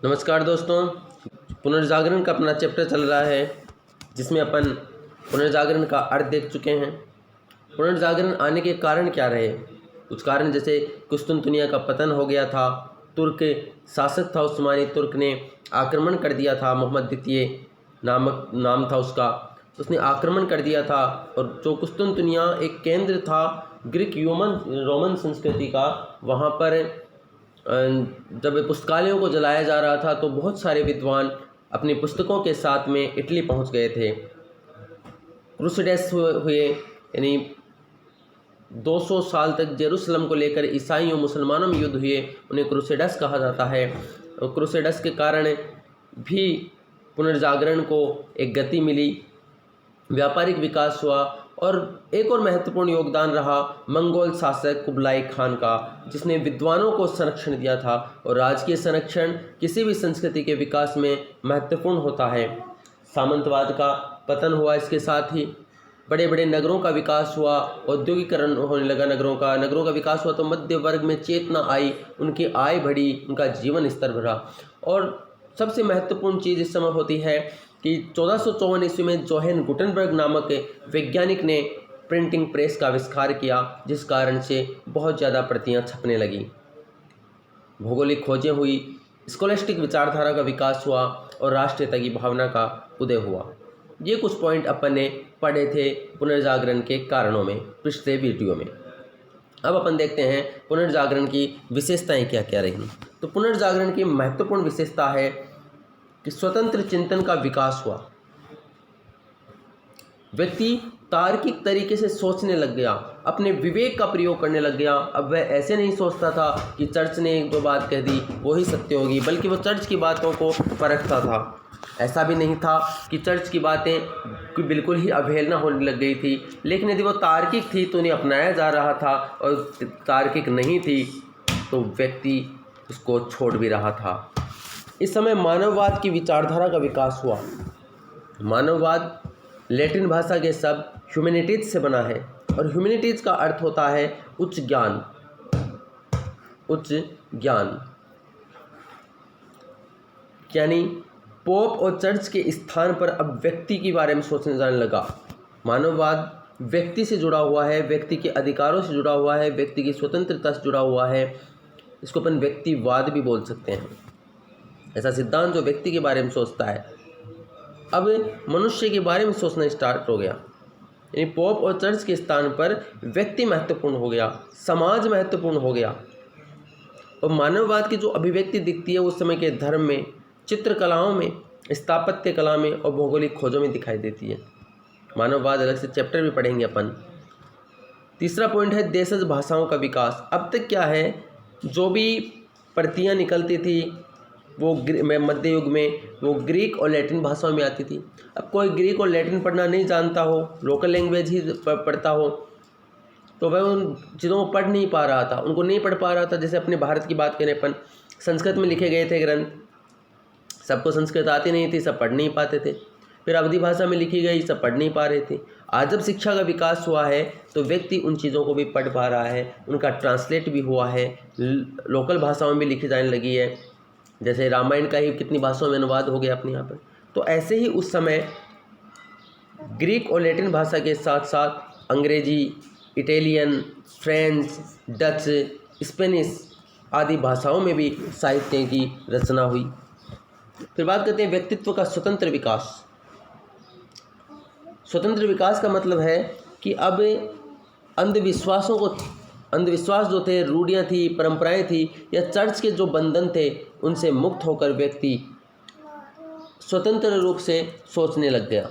नमस्कार दोस्तों, पुनर्जागरण का अपना चैप्टर चल रहा है जिसमें अपन पुनर्जागरण का अर्थ देख चुके हैं। पुनर्जागरण आने के कारण क्या रहे? कुछ कारण जैसे कुस्तुनतुनिया का पतन हो गया था, तुर्क शासक था उस्मानी तुर्क ने आक्रमण कर दिया था, मोहम्मद द्वितीय नाम था उसका, उसने आक्रमण कर दिया था। और जो कुस्तुनतुनिया एक केंद्र था ग्रीक रोमन संस्कृति का, वहाँ पर जब पुस्तकालयों को जलाया जा रहा था तो बहुत सारे विद्वान अपनी पुस्तकों के साथ में इटली पहुंच गए थे। क्रूसेडर्स हुए, यानी 200 साल तक जेरूसलम को लेकर ईसाइयों मुसलमानों में युद्ध हुए, उन्हें क्रूसेडर्स कहा जाता है। और क्रूसेडर्स के कारण भी पुनर्जागरण को एक गति मिली, व्यापारिक विकास हुआ। और एक और महत्वपूर्ण योगदान रहा मंगोल शासक कुबलाई खान का, जिसने विद्वानों को संरक्षण दिया था। और राजकीय संरक्षण किसी भी संस्कृति के विकास में महत्वपूर्ण होता है। सामंतवाद का पतन हुआ, इसके साथ ही बड़े बड़े नगरों का विकास हुआ, औद्योगिकरण होने लगा नगरों का विकास हुआ तो मध्य वर्ग में चेतना आई, उनकी आय बढ़ी, उनका जीवन स्तर बढ़ा। और सबसे महत्वपूर्ण चीज़ इस समय होती है कि 1454 ईस्वी में जोहेन गुटेनबर्ग नामक वैज्ञानिक ने प्रिंटिंग प्रेस का आविष्कार किया, जिस कारण से बहुत ज़्यादा प्रतियां छपने लगी, भौगोलिक खोजें हुई, स्कॉलस्टिक विचारधारा का विकास हुआ और राष्ट्रीयता की भावना का उदय हुआ। ये कुछ पॉइंट अपन ने पढ़े थे पुनर्जागरण के कारणों में पिछले वीडियो में। अब अपन देखते हैं पुनर्जागरण की विशेषताएं क्या क्या रही। तो पुनर्जागरण की महत्वपूर्ण विशेषता है कि स्वतंत्र चिंतन का विकास हुआ। व्यक्ति तार्किक तरीके से सोचने लग गया, अपने विवेक का प्रयोग करने लग गया। अब वह ऐसे नहीं सोचता था कि चर्च ने जो बात कह दी वही सत्य होगी, बल्कि वो चर्च की बातों को परखता था। ऐसा भी नहीं था कि चर्च की बातें बिल्कुल ही अवहेलना होने लग गई थी, लेकिन यदि वो तार्किक थी तो उन्हें अपनाया जा रहा था, और तार्किक नहीं थी तो व्यक्ति उसको छोड़ भी रहा था। इस समय मानववाद की विचारधारा का विकास हुआ। मानववाद लैटिन भाषा के शब्द ह्यूमैनिटीज से बना है, और ह्यूमैनिटीज का अर्थ होता है उच्च ज्ञान। यानी पोप और चर्च के स्थान पर अब व्यक्ति के बारे में सोचने जाने लगा। मानववाद व्यक्ति से जुड़ा हुआ है, व्यक्ति के अधिकारों से जुड़ा हुआ है, व्यक्ति की स्वतंत्रता से जुड़ा हुआ है। इसको अपन व्यक्तिवाद भी बोल सकते हैं। ऐसा सिद्धांत जो व्यक्ति के बारे में सोचता है, अब मनुष्य के बारे में सोचना स्टार्ट हो गया। यानी पोप और चर्च के स्थान पर व्यक्ति महत्वपूर्ण हो गया, समाज महत्वपूर्ण हो गया। और मानववाद की जो अभिव्यक्ति दिखती है उस समय के धर्म में, चित्रकलाओं में, स्थापत्य कला में और भौगोलिक खोजों में दिखाई देती है। मानववाद अलग से चैप्टर भी पढ़ेंगे अपन। तीसरा पॉइंट है देशज भाषाओं का विकास। अब तक क्या है, जो भी प्रतियां निकलती थी वो मध्य युग में वो ग्रीक और लैटिन भाषाओं में आती थी। अब कोई ग्रीक और लैटिन पढ़ना नहीं जानता हो, लोकल लैंग्वेज ही पढ़ता हो, तो वह उन चीज़ों को पढ़ नहीं पा रहा था, उनको नहीं पढ़ पा रहा था। जैसे अपने भारत की बात करें अपन, संस्कृत में लिखे गए थे ग्रंथ, सबको संस्कृत आती नहीं थी, सब पढ़ नहीं पाते थे। फिर अवधी भाषा में लिखी गई, सब पढ़ नहीं पा रहे थे। आज जब शिक्षा का विकास हुआ है तो व्यक्ति उन चीज़ों को भी पढ़ पा रहा है, उनका ट्रांसलेट भी हुआ है, लोकल भाषाओं में लिखी जाने लगी है। जैसे रामायण का ही कितनी भाषाओं में अनुवाद हो गया अपने यहाँ पर। तो ऐसे ही उस समय ग्रीक और लैटिन भाषा के साथ साथ अंग्रेजी, इटालियन, फ्रेंच, डच, स्पेनिश आदि भाषाओं में भी साहित्य की रचना हुई। फिर बात करते हैं व्यक्तित्व का स्वतंत्र विकास। स्वतंत्र विकास का मतलब है कि अब अंधविश्वास जो थे, रूढ़ियाँ थी, परंपराएं थी, या चर्च के जो बंधन थे, उनसे मुक्त होकर व्यक्ति स्वतंत्र रूप से सोचने लग गया।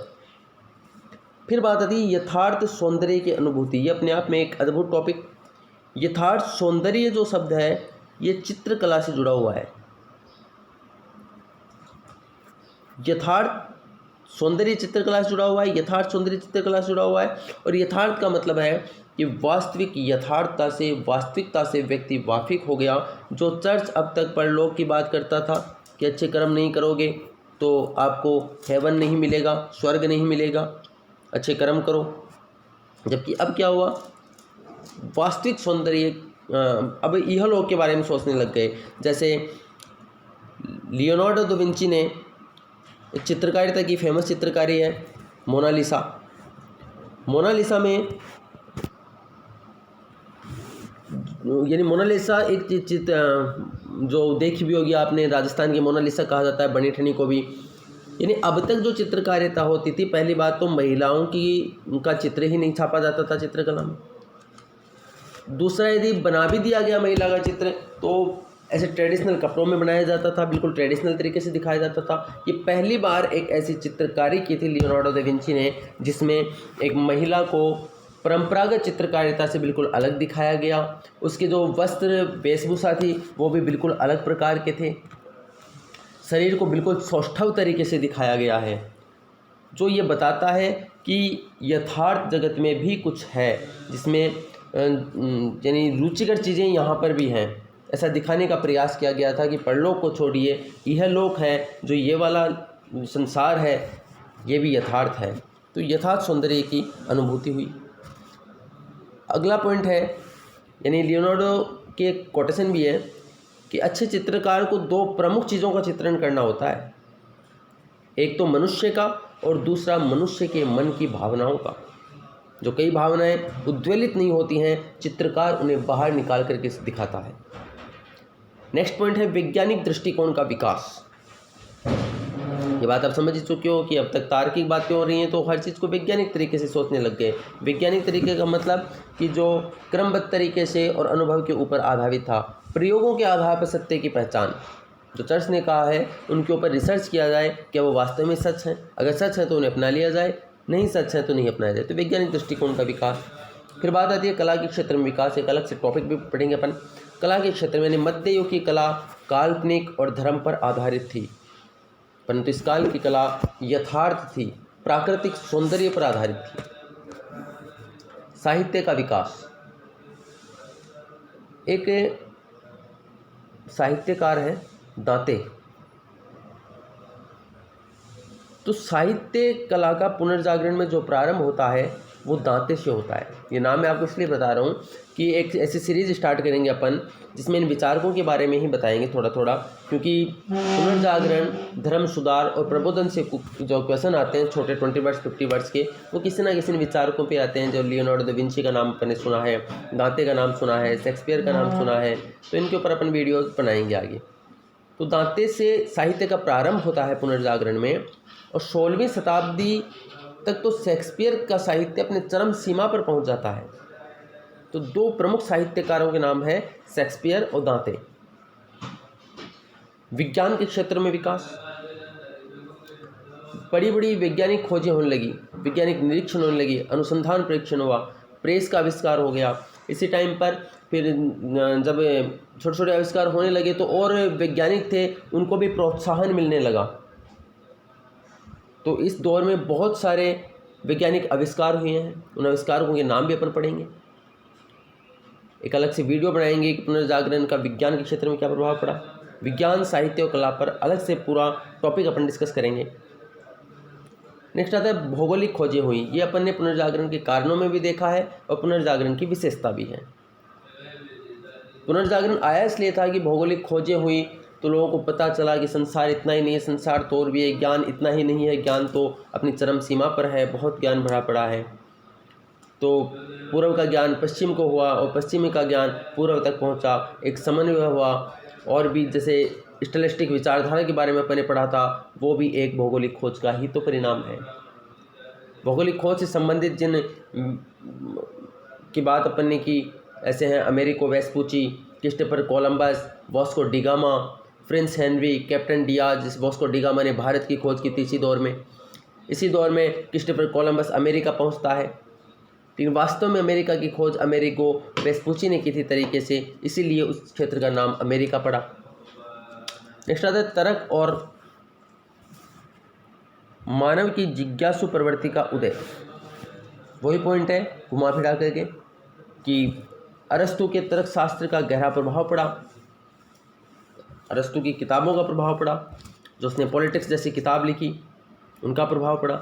फिर बात आती है यथार्थ सौंदर्य की अनुभूति। ये अपने आप में एक अद्भुत टॉपिक। यथार्थ सौंदर्य जो शब्द है ये चित्रकला से जुड़ा हुआ है। यथार्थ सौंदर्य चित्रकला से जुड़ा हुआ है, यथार्थ सौंदर्य चित्रकला से जुड़ा हुआ है। और यथार्थ का मतलब है कि वास्तविक यथार्थता से, वास्तविकता से व्यक्ति वाकिफ हो गया। जो चर्च अब तक परलोक की बात करता था कि अच्छे कर्म नहीं करोगे तो आपको हेवन नहीं मिलेगा, स्वर्ग नहीं मिलेगा, अच्छे कर्म करो। जबकि अब क्या हुआ, वास्तविक सौंदर्य अब इहलोक के बारे में सोचने लग गए। जैसे लियोनार्डो दा विंची ने एक चित्रकारिता की फेमस चित्रकारी है मोनालिसा। मोनालिसा में यानी मोनालिसा एक चित्र जो देखी भी होगी आपने, राजस्थान की मोनालिसा कहा जाता है बनी ठनी को भी। यानी अब तक जो चित्रकारिता होती थी, पहली बात तो महिलाओं की उनका चित्र ही नहीं छापा जाता था चित्रकला में। दूसरा, यदि बना भी दिया गया महिला का चित्र तो ऐसे ट्रेडिशनल कपड़ों में बनाया जाता था, बिल्कुल ट्रेडिशनल तरीके से दिखाया जाता था। ये पहली बार एक ऐसी चित्रकारी की थी लियोनार्डो दा विंची ने जिसमें एक महिला को परंपरागत चित्रकारिता से बिल्कुल अलग दिखाया गया। उसके जो वस्त्र वेशभूषा थी वो भी बिल्कुल अलग प्रकार के थे। शरीर को बिल्कुल सौष्ठव तरीके से दिखाया गया है, जो ये बताता है कि यथार्थ जगत में भी कुछ है, जिसमें यानी रुचिकर चीज़ें यहाँ पर भी हैं। ऐसा दिखाने का प्रयास किया गया था कि परलोक को छोड़िए, यह लोक है, जो ये वाला संसार है ये भी यथार्थ है। तो यथार्थ सौंदर्य की अनुभूति हुई। अगला पॉइंट है, यानी लियोनार्डो के कोटेशन भी है कि अच्छे चित्रकार को दो प्रमुख चीज़ों का चित्रण करना होता है, एक तो मनुष्य का और दूसरा मनुष्य के मन की भावनाओं का। जो कई भावनाएं उद्वेलित नहीं होती हैं, चित्रकार उन्हें बाहर निकाल करके दिखाता है। नेक्स्ट पॉइंट है वैज्ञानिक दृष्टिकोण का विकास। ये बात आप समझ चुके हो कि अब तक तार्किक बातें हो रही हैं, तो हर चीज़ को वैज्ञानिक तरीके से सोचने लग गए। वैज्ञानिक तरीके का मतलब कि जो क्रमबद्ध तरीके से और अनुभव के ऊपर आधारित था, प्रयोगों के आधार पर सत्य की पहचान। जो चर्च ने कहा है उनके ऊपर रिसर्च किया जाए, क्या वो वास्तव में सच है, अगर सच है तो उन्हें अपना लिया जाए, नहीं सच है तो नहीं अपनाया जाए। तो वैज्ञानिक दृष्टिकोण का विकास। फिर बात आती है कला के क्षेत्र में विकास। एक अलग से टॉपिक भी पढ़ेंगे अपन। कला के क्षेत्र में मध्य युग की कला काल्पनिक और धर्म पर आधारित थी, परंतु इस काल की कला यथार्थ थी, प्राकृतिक सौंदर्य पर आधारित थी। साहित्य का विकास। एक साहित्यकार है दांते। तो साहित्य कला का पुनर्जागरण में जो प्रारंभ होता है वो दांते से होता है। ये नाम मैं आपको इसलिए बता रहा हूँ कि एक ऐसी सीरीज स्टार्ट करेंगे अपन जिसमें इन विचारकों के बारे में ही बताएंगे थोड़ा थोड़ा, क्योंकि पुनर्जागरण, धर्म सुधार और प्रबोधन से जो क्वेश्चन आते हैं छोटे 20 वर्ड्स 50 वर्ड्स के, वो किसी ना किसी विचारकों पे आते हैं। जो लियोनार्डो दा विंची का नाम अपन ने सुना है, दांते का नाम सुना है, शेक्सपियर का नाम सुना है, तो इनके ऊपर अपन वीडियो बनाएंगे आगे। तो दांते से साहित्य का प्रारंभ होता है पुनर्जागरण में, और 16वीं शताब्दी तक तो शेक्सपियर का साहित्य अपने चरम सीमा पर पहुंच जाता है। तो दो प्रमुख साहित्यकारों के नाम है शेक्सपियर और दांते। विज्ञान के क्षेत्र में विकास। बड़ी बड़ी वैज्ञानिक खोजें होने लगी, वैज्ञानिक निरीक्षण होने लगी, अनुसंधान परीक्षण हुआ, प्रेस का आविष्कार हो गया। इसी टाइम पर फिर जब छोटे छोटे आविष्कार होने लगे तो और वैज्ञानिक थे उनको भी प्रोत्साहन मिलने लगा। तो इस दौर में बहुत सारे वैज्ञानिक आविष्कार हुए हैं, उन आविष्कारों के नाम भी अपन पढ़ेंगे। एक अलग से वीडियो बनाएंगे कि पुनर्जागरण का विज्ञान के क्षेत्र में क्या प्रभाव पड़ा। विज्ञान, साहित्य और कला पर अलग से पूरा टॉपिक अपन डिस्कस करेंगे। नेक्स्ट आता है भौगोलिक खोजें हुई। ये अपन ने पुनर्जागरण के कारणों में भी देखा है और पुनर्जागरण की विशेषता भी है। पुनर्जागरण आया इसलिए था कि भौगोलिक खोजें हुई तो लोगों को पता चला कि संसार इतना ही नहीं है, संसार तो और भी है, ज्ञान इतना ही नहीं है, ज्ञान तो अपनी चरम सीमा पर है, बहुत ज्ञान भरा पड़ा है। तो पूर्व का ज्ञान पश्चिम को हुआ और पश्चिमी का ज्ञान पूर्व तक पहुंचा, एक समन्वय हुआ। और भी जैसे स्टैटिस्टिक विचारधारा के बारे में अपन ने पढ़ा था, वो भी एक भौगोलिक खोज का ही तो परिणाम है। भौगोलिक खोज से संबंधित जिन की बात अपन ने की, ऐसे हैं Amerigo Vespucci, Christopher Columbus, Vasco da Gama, Prince Henry, Captain Diaz. जिस वास्को डी गामा ने भारत की खोज की थी इसी दौर में क्रिस्टोफर कोलंबस अमेरिका पहुंचता है, लेकिन वास्तव में अमेरिका की खोज अमेरिको वेस्पुची ने की थी तरीके से, इसीलिए उस क्षेत्र का नाम अमेरिका पड़ा। नेक्स्ट आता है तर्क और मानव की जिज्ञासु प्रवृत्ति का उदय। वही पॉइंट है घुमा फिरा करके कि अरस्तु के तर्क शास्त्र का गहरा प्रभाव पड़ा, अरस्तु की किताबों का प्रभाव पड़ा, जो उसने पॉलिटिक्स जैसी किताब लिखी उनका प्रभाव पड़ा।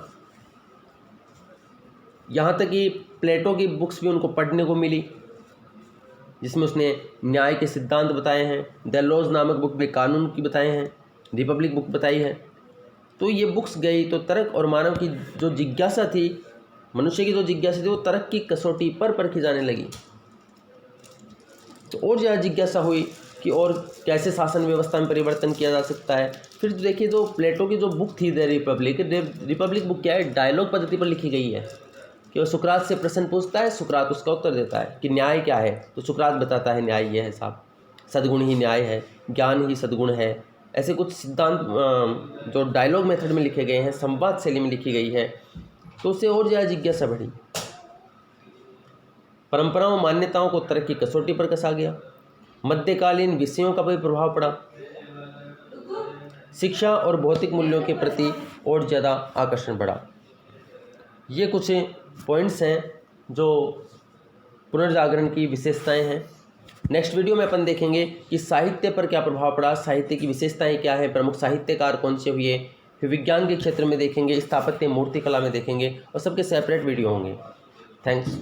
यहाँ तक कि प्लेटो की बुक्स भी उनको पढ़ने को मिली, जिसमें उसने न्याय के सिद्धांत बताए हैं। द लॉज नामक बुक में कानून की बताए हैं, रिपब्लिक बुक बताई है। तो ये बुक्स गई तो तर्क और मानव की जो जिज्ञासा थी, मनुष्य की जो जिज्ञासा थी, वो तर्क की कसौटी पर परखी जाने लगी। तो और ज़्यादा जिज्ञासा हुई कि और कैसे शासन व्यवस्था में परिवर्तन किया जा सकता है। फिर देखिए, जो प्लेटो की जो बुक थी द रिपब्लिक बुक क्या है, डायलॉग पद्धति पर लिखी गई है कि वो सुकरात से प्रश्न पूछता है, सुकरात उसका उत्तर देता है कि न्याय क्या है, तो सुकरात बताता है न्याय ये है साहब, सद्गुण ही न्याय है, ज्ञान ही सद्गुण है। ऐसे कुछ सिद्धांत जो डायलॉग मेथड में लिखे गए हैं, संवाद शैली में लिखी गई है, तो उससे और ज़्यादा जिज्ञासा बढ़ी। परंपराओं मान्यताओं को तर्क की कसौटी पर कसा गया। मध्यकालीन विषयों का भी प्रभाव पड़ा। शिक्षा और भौतिक मूल्यों के प्रति और ज़्यादा आकर्षण बढ़ा। ये कुछ पॉइंट्स हैं जो पुनर्जागरण की विशेषताएं हैं। नेक्स्ट वीडियो में अपन देखेंगे कि साहित्य पर क्या प्रभाव पड़ा, साहित्य की विशेषताएं क्या हैं, प्रमुख साहित्यकार कौन से हुए, फिर विज्ञान के क्षेत्र में देखेंगे, स्थापत्य मूर्तिकला में देखेंगे, और सबके सेपरेट वीडियो होंगे। थैंक्स।